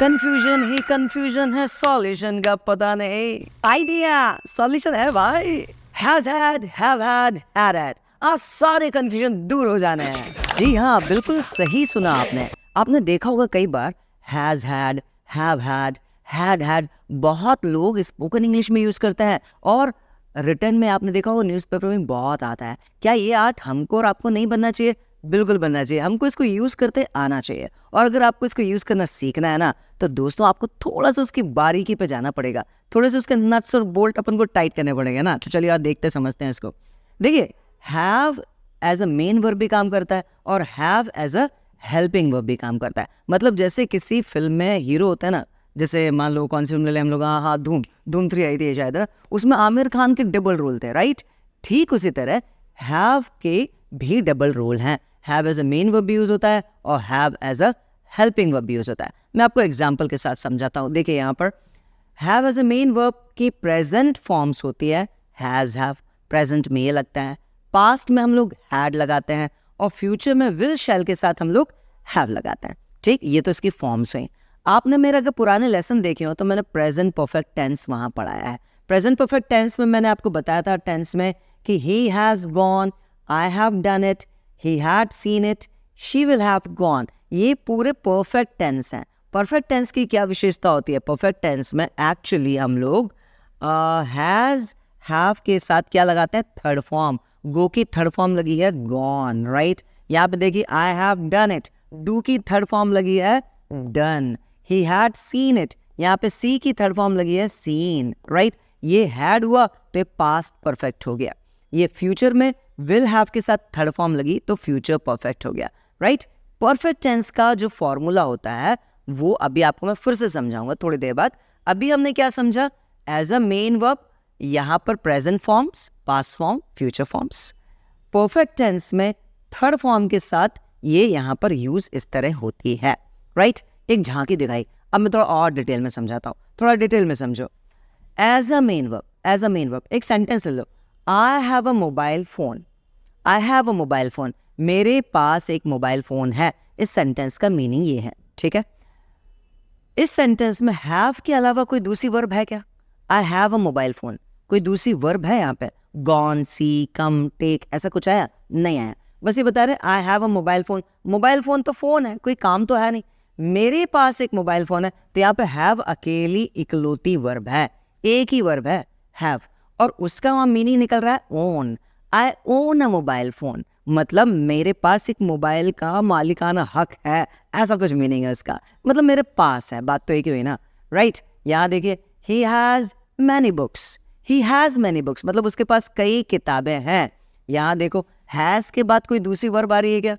Confusion ही confusion है, solution का पता नहीं। आइडिया सॉल्यूशन है भाई। Has had, have had, had had, आज सारे कंफ्यूजन दूर हो जाने हैं। जी हाँ, बिल्कुल सही सुना आपने। आपने देखा होगा कई बार has had, have had, had बहुत लोग स्पोकन इंग्लिश में यूज करते हैं और रिटर्न में आपने देखा होगा न्यूज़पेपर में बहुत आता है। क्या ये आर्ट हमको और आपको नहीं बनना चाहिए? बिल्कुल बनना चाहिए। हमको इसको यूज़ करते आना चाहिए। और अगर आपको इसको यूज़ करना सीखना है ना, तो दोस्तों आपको थोड़ा सा उसकी बारीकी पे जाना पड़ेगा, थोड़े से उसके नट्स और बोल्ट अपन को टाइट करने पड़ेंगे ना। तो चलिए आप देखते समझते हैं इसको। देखिए, have as a main verb भी काम करता है और have as a helping verb भी काम करता है। मतलब जैसे किसी फिल्म में हीरो होता है ना, जैसे मान लो कौन सी फिल्म ले लें हम लोग, हाँ धूम 3 आई थी शायद, उसमें आमिर खान के डबल रोल थे, राइट। ठीक उसी तरह हैव के भी डबल रोल हैं। Have as a main verb भी यूज होता है और have as a helping verb भी यूज होता है। मैं आपको एग्जांपल के साथ समझाता हूँ। देखिए यहाँ पर have as a main verb की प्रेजेंट फॉर्म्स होती है हैज हैव, प्रेजेंट में ये लगता है, पास्ट में हम लोग हैड लगाते हैं और फ्यूचर में विल शैल के साथ हम लोग हैव लगाते हैं। ठीक, ये तो इसकी फॉर्म्स हैं। आपने मेरे अगर पुराने लेसन देखे हो तो मैंने प्रेजेंट परफेक्ट टेंस वहां पढ़ाया है। प्रेजेंट परफेक्ट टेंस में मैंने आपको बताया था टेंस में कि he has gone, I have done it, he had seen it, she will have gone. ये पूरे परफेक्ट टेंस हैं। परफेक्ट टेंस की क्या विशेषता होती है? परफेक्ट टेंस में एक्चुअली हम लोग हैज हैव के साथ क्या लगाते हैं? Third form. गो की थर्ड फॉर्म लगी है गॉन, राइट। यहाँ पे देखिए I have done it, do की थर्ड फॉर्म लगी है done. He had seen it, यहाँ पे सी की थर्ड फॉर्म लगी है सीन, राइट। ये हैड हुआ तो ये पास्ट परफेक्ट हो गया। ये फ्यूचर में विल हैव के साथ थर्ड फॉर्म लगी तो फ्यूचर परफेक्ट हो गया, राइट। परफेक्ट टेंस का जो फॉर्मूला होता है वो अभी आपको मैं फिर से समझाऊंगा थोड़ी देर बाद। अभी हमने क्या समझा? एज अ मेन वर्ब यहाँ पर present forms, past form, future forms. Perfect tense में थर्ड फॉर्म के साथ ये यहाँ पर यूज इस तरह होती है, राइट। एक झांकी दिखाई। अब मैं थोड़ा और डिटेल में समझाता हूँ, थोड़ा डिटेल में समझो। As a main verb, as a main verb एक सेंटेंस ले लो। I have a mobile phone, I have a mobile phone, मेरे पास एक मोबाइल फोन है। इस सेंटेंस का मीनिंग ये है, ठीक है। इस सेंटेंस में हैव के अलावा कोई दूसरी वर्ब है क्या? आई हैव अ मोबाइल फोन, कोई दूसरी वर्ब है यहाँ पे? गॉन, सी, कम, टेक, ऐसा कुछ आया? नहीं आया। बस ये बता रहे आई have a mobile phone. Mobile phone तो फोन है, कोई काम तो है नहीं। मेरे पास एक मोबाइल फोन है, तो यहाँ पे हैव अकेली इकलौती वर्ब है, एक ही वर्ब है हैव, और उसका वहां मीनिंग निकल रहा है own. I own a mobile phone, मतलब मेरे पास एक मोबाइल का मालिकाना हक है, ऐसा कुछ मीनिंग है इसका। मतलब मेरे पास है, बात तो एक ही हुई ना, राइट। यहाँ देखिए he has many books, he has many books, मतलब उसके पास कई किताबें हैं। यहाँ देखो हैज के बाद कोई दूसरी वर्ब आ रही है क्या?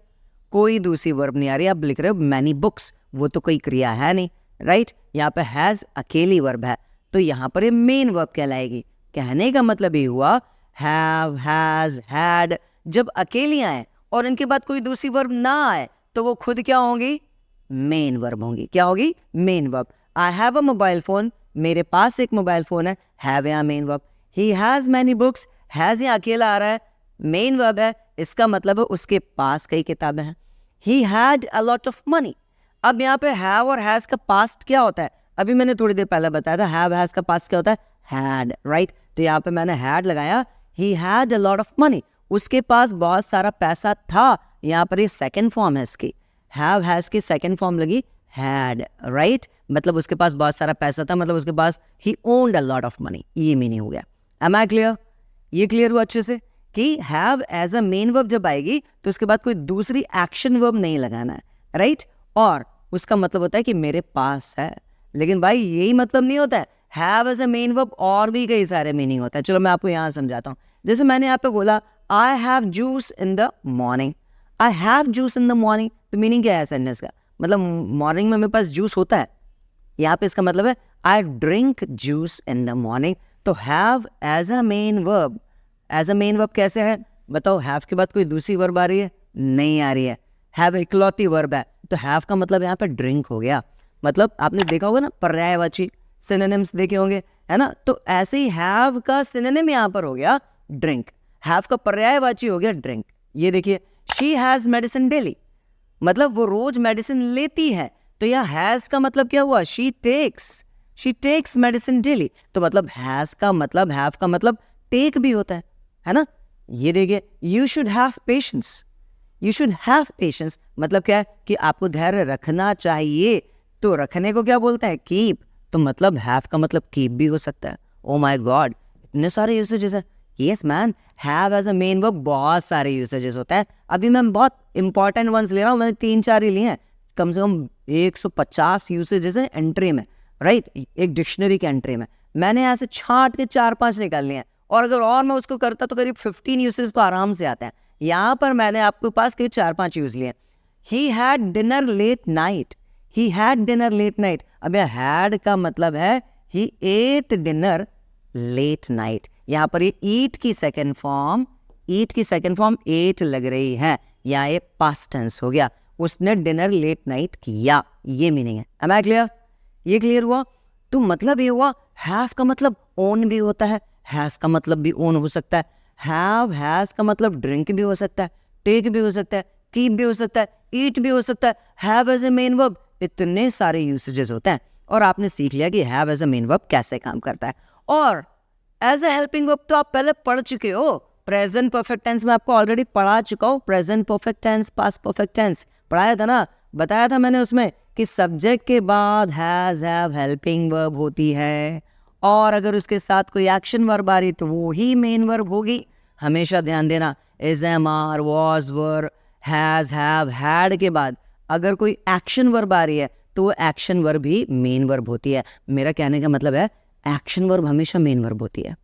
कोई दूसरी वर्ब नहीं आ रही। आप लिख रहे हो मैनी बुक्स, वो तो कोई क्रिया है नहीं, राइट। यहाँ पे हैज अकेली वर्ब है, तो यहाँ पर ये मेन वर्ब कहलाएगी। कहने का मतलब ये हुआ हैव, हैज, हैड जब अकेली आए और इनके बाद कोई दूसरी वर्ब ना आए तो वो खुद क्या होंगी? मेन वर्ब होंगी। क्या होगी? Main verb. I have a mobile phone, मेरे पास एक मोबाइल फोन है, हैव यहाँ main verb. He has many books, has यहाँ अकेला आ रहा है, मेन वर्ब है, इसका मतलब है उसके पास कई किताबें हैं। He had a lot of money. अब यहाँ पे हैव और हैज का पास्ट क्या होता है? अभी मैंने थोड़ी देर पहले बताया था हैव हैज का पास्ट क्या होता है? Had, right. तो यहाँ पे मैंने हैड लगाया, he had a lot of money, उसके पास बहुत सारा पैसा था। यहाँ पर ये सेकेंड फॉर्म है इसकी, हैव हैज की सेकेंड फॉर्म लगी हैड, राइट। मतलब उसके पास बहुत सारा पैसा था, मतलब उसके पास ही owned a lot of money, ये मीनिंग हो गया। Am I clear? ये क्लियर हुआ अच्छे से कि have as a main verb जब आएगी तो उसके बाद कोई दूसरी एक्शन वर्ब नहीं लगाना है, राइट। और उसका मतलब होता है कि मेरे पास है। लेकिन भाई यही मतलब नहीं होता है, have as a main verb और भी कई सारे मीनिंग होता है। चलो मैं आपको यहाँ समझाता हूँ। जैसे मैंने यहाँ पे बोला I have juice in the morning, I have juice in the morning, तो मीनिंग क्या है सेंटेंस का? मतलब मॉर्निंग में मेरे पास जूस होता है। यहाँ पे इसका मतलब है I drink juice in the morning. तो have as a main verb, as a main verb कैसे है बताओ? हैव के बाद कोई दूसरी वर्ब आ रही है? नहीं आ रही है। हैव इकलौती वर्ब है, तो हैव का मतलब यहाँ पे ड्रिंक हो गया। मतलब आपने देखा होगा ना पर्यायवाची सिनोनिम्स देखे होंगे, है ना। तो ऐसे ही हैव का सिनोनिम यहाँ पर हो गया ड्रिंक, हैव का पर्यायवाची हो गया ड्रिंक। ये देखिए शी हैज मेडिसिन डेली, मतलब वो रोज मेडिसिन लेती है। तो यहाँ हैज का मतलब क्या हुआ, शी टेक्स मेडिसिन डेली। तो मतलब हैज का मतलब, हैव का मतलब टेक भी होता है ना। ये देखिए, you should have patience, you should have patience मतलब क्या है कि आपको धैर्य रखना चाहिए। तो रखने को क्या बोलते हैं, कीप। तो मतलब हैव का मतलब कीप भी हो सकता है। ओ माय गॉड, इतने सारे यूसेजेस है। Yes man, have as a main verb बहुत सारे यूसेजेस होता है। अभी मैं बहुत इंपॉर्टेंट वंस ले रहा हूँ, मैंने 3-4 ही लिए हैं। कम से कम 150 यूसेजेस हैं एंट्री में, राइट, एक डिक्शनरी के एंट्री में। मैंने ऐसे छांट के 4-5 निकाल लिए हैं, और अगर और मैं उसको करता तो करीब 15 यूसेज तो आराम से आते हैं। यहाँ पर मैंने आपके पास करीब 4-5 यूज लिए। He had dinner late night, he had dinner late night. अब यह हैड का मतलब है he ate dinner late night. यहाँ पर ये ईट की सेकेंड फॉर्म एट लग रही है, यहाँ ये पास्ट टेंस हो गया। उसने डिनर लेट नाइट किया, ये मीनिंग है। Am I clear? ये क्लियर हुआ। तो मतलब ये हुआ, हैव का मतलब ओन भी होता है, हैज का मतलब भी ओन हो सकता है, हैज का मतलब ड्रिंक भी हो सकता है, टेक भी हो सकता है, कीप भी हो सकता है, ईट भी हो सकता है, have as a main verb. इतने सारे यूसेजेस होते हैं, और आपने सीख लिया कि have as a main verb कैसे काम करता है। और एज ए हेल्पिंग वर्ब तो आप पहले पढ़ चुके हो, प्रेजेंट परफेक्ट टेंस में आपको ऑलरेडी पढ़ा चुका हूँ। Present perfect tense, past perfect tense पढ़ाया था ना, बताया था मैंने उसमें कि सब्जेक्ट के बाद हैज, हैव, हेल्पिंग वर्ब होती है, और अगर उसके साथ कोई एक्शन वर्ब आ रही तो वो ही मेन वर्ब होगी। हमेशा ध्यान देना, is, am, are, was, were, has, have, had के बाद अगर कोई एक्शन वर्ब आ रही है तो वो एक्शन वर्ब ही मेन वर्ब होती है। मेरा कहने का मतलब है, एक्शन वर्ब हमेशा मेन वर्ब होती है,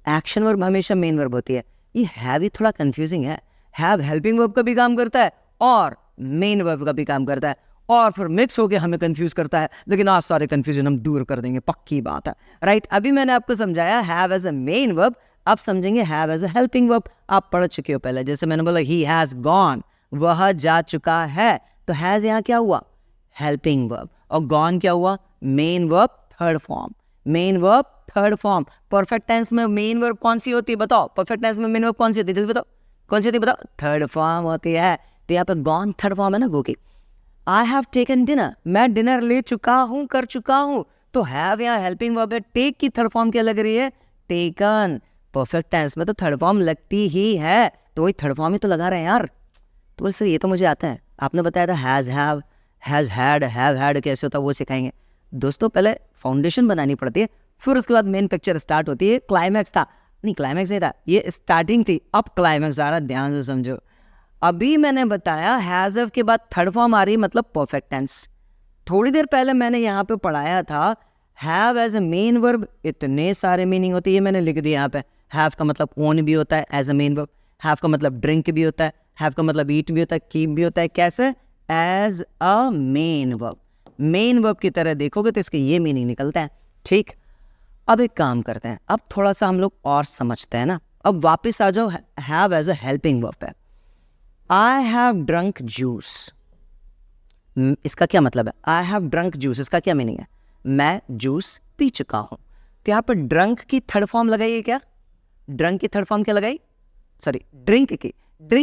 एक्शन वर्ब हमेशा मेन वर्ब होती है। ये हैव ही थोड़ा कंफ्यूजिंग है। हैव हेल्पिंग वर्ब का भी काम करता है और मेन वर्ब का भी काम करता है, और फिर मिक्स होके हमें कंफ्यूज करता है। लेकिन आज सारे कंफ्यूजन हम दूर कर देंगे, पक्की बात है, राइट। अभी मैंने आपको समझाया have as a main verb, अब समझेंगे have as a helping verb. आप पढ़ चुके हो पहले, जैसे मैंने बोला ही हैज गॉन, वह जा चुका है, तो हैज यहाँ क्या हुआ, हेल्पिंग वर्ब, और गॉन क्या हुआ, main verb third form, main verb third form. Perfect tense में मेन वर्ब कौन सी होती है बताओ, परफेक्ट टेंस में मेन वर्ब कौन सी होती है, जल्दी बताओ कौन सी होती है, बताओ, थर्ड फॉर्म होती है। तो यहाँ पे गॉन थर्ड फॉर्म है ना, गो की। आई हैव टेकन डिनर, मैं डिनर ले चुका हूँ, कर चुका हूँ, तो हैव यहाँ हेल्पिंग वर्ब है। टेक की थर्ड फॉर्म क्या लग रही है, टेकन। परफेक्ट टेंस में तो थर्ड फॉर्म लगती ही है, तो वही थर्ड फॉर्म ही तो लगा रहे हैं यार। तो बोल सर ये तो मुझे आता है, आपने बताया था has, have, has had, have had कैसे होता है वो सिखाएंगे। दोस्तों पहले फाउंडेशन बनानी पड़ती है, फिर उसके बाद मेन पिक्चर स्टार्ट होती है। क्लाइमैक्स था, नहीं क्लाइमैक्स नहीं था, ये स्टार्टिंग थी, अब क्लाइमैक्स आ रहा, ध्यान से समझो। अभी मैंने बताया हैज़ हैव के बाद थर्ड फॉर्म आ रही मतलब परफेक्ट टेंस। थोड़ी देर पहले मैंने यहाँ पे पढ़ाया था have as a main verb, इतने सारे मीनिंग होती है, मैंने लिख दिया यहाँ पे। हैव का मतलब ओन भी होता है as a main verb, have का मतलब ड्रिंक भी होता है, हैव का मतलब ईट भी होता है, कीप भी होता है, कैसे, as a main verb. Main verb की तरह देखोगे तो इसके ये मीनिंग निकलता है, ठीक। अब एक काम करते हैं, अब थोड़ा सा हम लोग और समझते हैं ना। अब वापस आ जाओ have as a helping verb पे। आई हैव ड्रंक जूस, इसका क्या मतलब है, आई हैव ड्रंक जूस, इसका क्या मीनिंग है, मैं जूस पी चुका हूं। तो यहाँ पर ड्रंक की थर्ड फॉर्म लगाई क्या, ड्रंक की थर्ड फॉर्म क्या लगाई, सॉरी ड्रिंक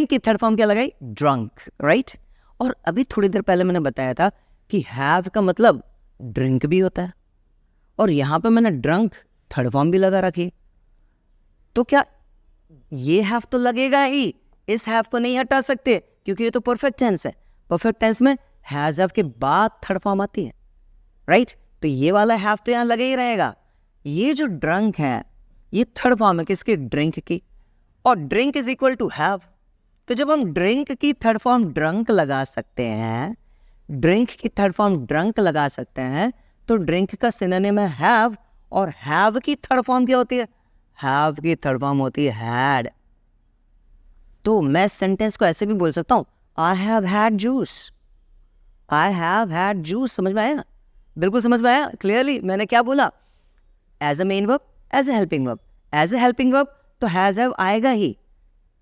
की थर्ड फॉर्म क्या लगाई, ड्रंक, राइट। और अभी थोड़ी देर पहले मैंने बताया था कि हैव का मतलब ड्रिंक भी होता है, और यहाँ पे मैंने ड्रंक थर्ड फॉर्म भी लगा रखी। तो क्या ये हैव तो लगेगा ही, इस हैव को नहीं हटा सकते क्योंकि ये तो परफेक्ट टेंस है। परफेक्ट टेंस में हैज हैव के बाद थर्ड फॉर्म आती है, राइट। तो ये वाला हैव तो यहाँ लगे ही रहेगा। ये जो ड्रंक है ये थर्ड फॉर्म है किसकी, ड्रिंक की, और drink is equal to have. तो जब हम ड्रिंक की थर्ड फॉर्म ड्रंक लगा सकते हैं, ड्रिंक की थर्ड फॉर्म ड्रंक लगा सकते हैं, तो ड्रिंक का सिनोनिम है हैव, और हैव की थर्ड फॉर्म क्या होती है, हैव की थर्ड फॉर्म होती है हैड। तो मैं सेंटेंस को ऐसे भी बोल सकता हूं, आई have had juice, I have had juice. समझ में आया, बिल्कुल समझ में आया क्लियरली। मैंने क्या बोला, as a main verb, as a helping verb. As a helping verb तो हैज हैव आएगा ही,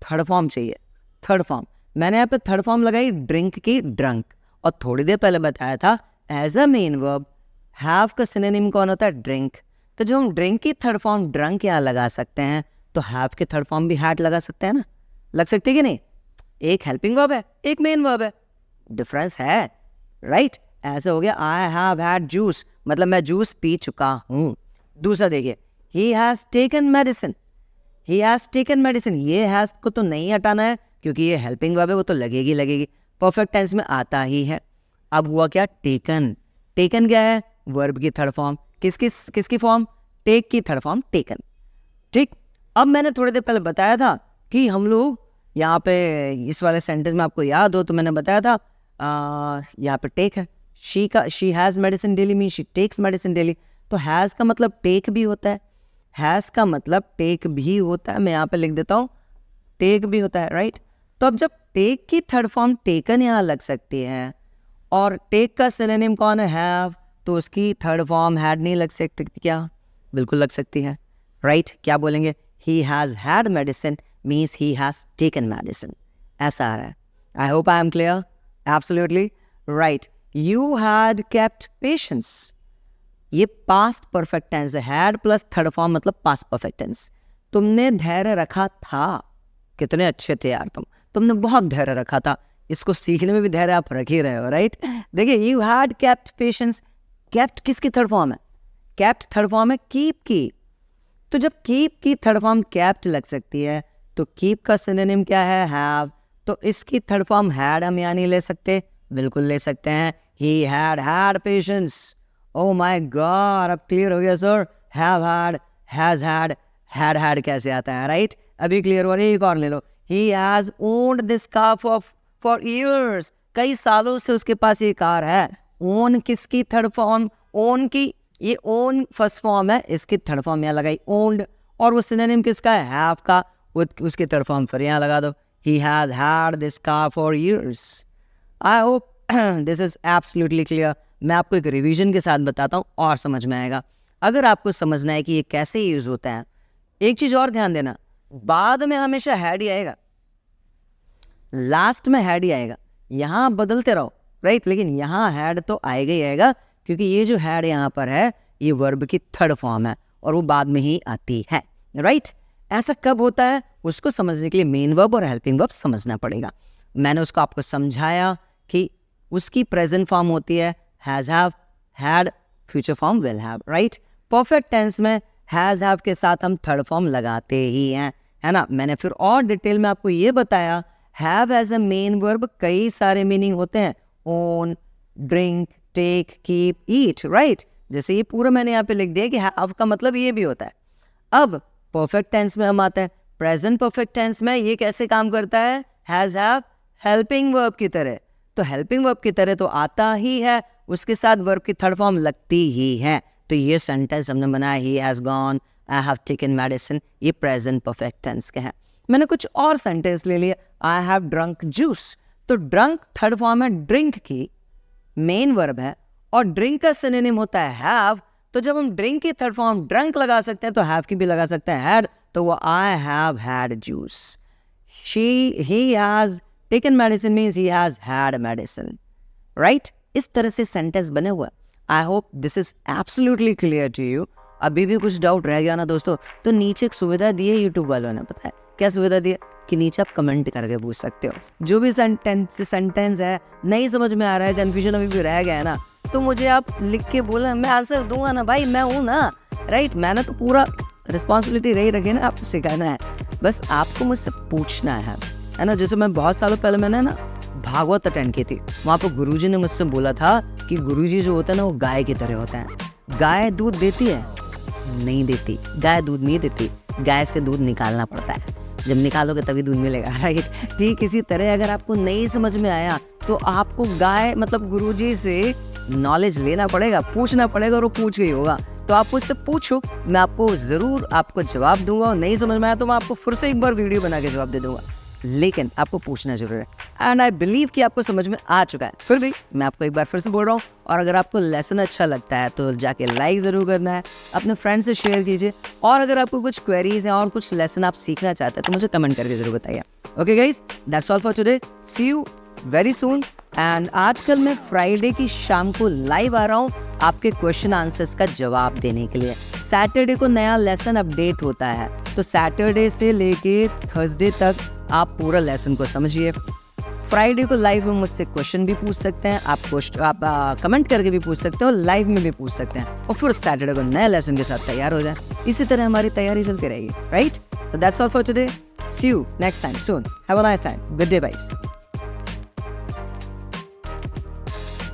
थर्ड फॉर्म चाहिए, थर्ड फॉर्म। मैंने यहाँ पे थर्ड फॉर्म लगाई ड्रिंक की ड्रंक, और थोड़ी देर पहले बताया था as a main verb have का सिनोनिम कौन होता है, ड्रिंक। तो जो हम ड्रिंक की थर्ड फॉर्म ड्रंक यहाँ लगा सकते हैं, तो हैव के थर्ड फॉर्म भी हैड लगा सकते हैं ना, लग सकते कि नहीं। एक हेल्पिंग वर्ब है, एक मेन वर्ब है, डिफरेंस है, राइट। ऐसे हो गया आई हैव हैड जूस, मतलब मैं जूस पी चुका हूँ। दूसरा देखिए, he has taken medicine, he has taken medicine, ये हैज़ को तो नहीं हटाना है क्योंकि ये हेल्पिंग वर्ब है, वो तो लगेगी, परफेक्ट टेंस में आता ही है। अब हुआ क्या, टेकन, टेकन क्या है, वर्ब की थर्ड फॉर्म, किसकी फॉर्म, टेक की थर्ड फॉर्म टेकन, ठीक। अब मैंने थोड़ी देर पहले बताया था कि हम लोग यहाँ पे इस वाले सेंटेंस में, आपको याद हो तो मैंने बताया था यहाँ पे टेक है, she has medicine daily mean she takes medicine daily, तो हैज़ का मतलब टेक भी होता है, हैज़ का मतलब टेक भी होता है, मैं यहाँ पे लिख देता हूँ टेक भी होता है, राइट। तो अब जब टेक की थर्ड फॉर्म टेकन यहाँ लग सकती है और टेक का सिनोनिम कौन है, हैव, तो उसकी थर्ड फॉर्म हैड नहीं लग सकती क्या, बिल्कुल लग सकती है, राइट। क्या बोलेंगे, he has had medicine means he has taken medicine, ऐसा आ रहा है। I hope I am clear, absolutely right. You had kept patience, ये पास्ट परफेक्ट टेंस है, हैड प्लस थर्ड फॉर्म मतलब पास्ट परफेक्ट टेंस, तुमने धैर्य रखा था, कितने अच्छे थे यार तुमने बहुत धैर्य रखा था, इसको सीखने में भी धैर्य आप रख ही रहे हो, राइट। देखिए, you had kept patience, kept किसकी थर्ड फॉर्म है, केप्ट थर्ड फॉर्म है कीप की, तो जब कीप की थर्ड फॉर्म केप्ट लग सकती है तो कीप का सिनोनिम क्या है, हैव, तो इसकी थर्ड फॉर्म हैड हम यहाँ नहीं ले सकते, बिल्कुल ले सकते हैं, he had had patience. Oh my God, अब क्लियर हो गया sir, have had, has had कैसे आता है, राइट। अभी क्लियर हो रही है, एक और ले लो, he has owned this car for years, कई सालों से उसके पास ये कार है, ओन किसकी थर्ड फॉर्म, ओन की, ये ओन फर्स्ट फॉर्म है, इसकी थर्ड फॉर्म यहाँ लगाई ओन्ड, और वो सिनोनिम किसका है, हैव का, उसकी थर्ड फॉर्म फिर यहाँ लगा दो, ही has had this car for years. I hope this is absolutely clear. मैं आपको एक रिवीजन के साथ बताता हूँ और समझ में आएगा। अगर आपको समझना है कि ये कैसे यूज होता है, एक चीज और ध्यान देना, बाद में हमेशा हैड ही आएगा, लास्ट में हैड ही आएगा, यहाँ बदलते रहो, राइट, लेकिन यहाँ हैड तो आएगा ही आएगा, क्योंकि ये जो हैड यहाँ पर है ये वर्ब की थर्ड फॉर्म है और वो बाद में ही आती है, राइट। ऐसा कब होता है, उसको समझने के लिए मेन वर्ब और हेल्पिंग वर्ब समझना पड़ेगा। मैंने उसको आपको समझाया कि उसकी प्रेजेंट फॉर्म होती है has have, had, future form will have, right. Perfect tense has have हैव के साथ हम थर्ड फॉर्म लगाते ही हैं, है ना। मैंने फिर और डिटेल में आपको ये बताया, have as a main verb कई सारे मीनिंग होते हैं, own, drink, take, keep, eat, right. जैसे ये पूरा मैंने यहाँ पे लिख दिया कि हैव का मतलब ये भी होता है। अब परफेक्ट टेंस में हम आते हैं, प्रेजेंट परफेक्ट टेंस में ये कैसे काम करता है, हैज हैव हेल्पिंग वर्ब की तरह, तो हेल्पिंग वर्ब की तरह तो आता ही है, उसके साथ वर्ब की थर्ड फॉर्म लगती ही है। तो ये सेंटेंस हमने बनाया, he has gone, I have taken medicine, ये प्रेजेंट परफेक्ट टेंस के हैं। मैंने कुछ और सेंटेंस ले लिए, आई हैव ड्रंक जूस, तो ड्रंक थर्ड फॉर्म है ड्रिंक की, मेन वर्ब है, और ड्रिंक का सिनोनिम होता है हैव, तो जब हम ड्रिंक की थर्ड फॉर्म ड्रंक लगा सकते हैं तो हैव की भी लगा सकते हैं हैड, तो वो I have had juice. He has taken medicine means he has had medicine, right. इस तरह से सेंटेंस बने हुए। I hope this is absolutely clear to you. अभी भी कुछ डाउट रह गया ना दोस्तों, तो नीचे एक सुविधा दी है यूट्यूब वालों ने, पता है क्या सुविधा दी है, कि नीचे आप कमेंट करके पूछ सकते हो, जो भी सेंटेंस है नहीं समझ में आ रहा है, कंफ्यूजन अभी भी रह गया है ना, तो मुझे आप लिख के बोला, मैं आंसर दूंगा ना भाई, मैं हूँ ना, राइट। मैंने तो पूरा रिस्पॉन्सिबिलिटी रही रखी ना, आपको सिखाना है, बस आपको मुझसे पूछना है ना। जैसे मैं बहुत सालों पहले मैंने ना भागवत अटेंड की थी, वहाँ पर गुरुजी ने मुझसे बोला था कि गुरुजी जो होता है ना वो गाय की तरह होता है। गाय दूध देती है? नहीं देती, गाय दूध नहीं देती, गाय से दूध निकालना पड़ता है, जब निकालोगे तभी दूध मिलेगा, राइट। ठीक इसी तरह अगर आपको नहीं समझ में आया तो आपको गाय मतलब गुरुजी से नॉलेज लेना पड़ेगा, पूछना पड़ेगा, और वो पूछ गई होगा, तो आप उससे पूछो, मैं आपको ज़रूर आपको जवाब दूंगा, और नहीं समझ में आया तो मैं आपको फिर से एक बार वीडियो बना के जवाब दे दूंगा, लेकिन आपको पूछना जरूर है। एंड आई बिलीव कि आपको समझ में आ चुका है। फिर भी मैं आपको एक बार फिर से बोल रहा हूँ, और अगर आपको लेसन अच्छा लगता है तो जाके लाइक ज़रूर करना है, अपने फ्रेंड से शेयर कीजिए, और अगर आपको कुछ क्वेरीज हैं और कुछ लेसन आप सीखना चाहते हैं तो मुझे कमेंट करके ज़रूर बताइए। Okay guys, that's all for today, see you very soon. And आजकल मैं फ्राइडे की शाम को लाइव आ रहा हूँ आपके क्वेश्चन आंसर्स का जवाब देने के लिए। सैटरडे को नया लेसन अपडेट होता है, तो सैटरडे से लेके थर्सडे तक आप पूरा लेसन को समझिए। फ्राइडे को लाइव में मुझसे क्वेश्चन भी पूछ सकते हैं, आप कमेंट करके भी पूछ सकते हो, लाइव में भी पूछ सकते हैं, और फिर सैटरडे को नए लेसन के साथ तैयार हो जाए। इसी तरह हमारी तैयारी चलती रहेगी, right? So that's all for today. See you next time soon. Have a nice time. Good day, guys.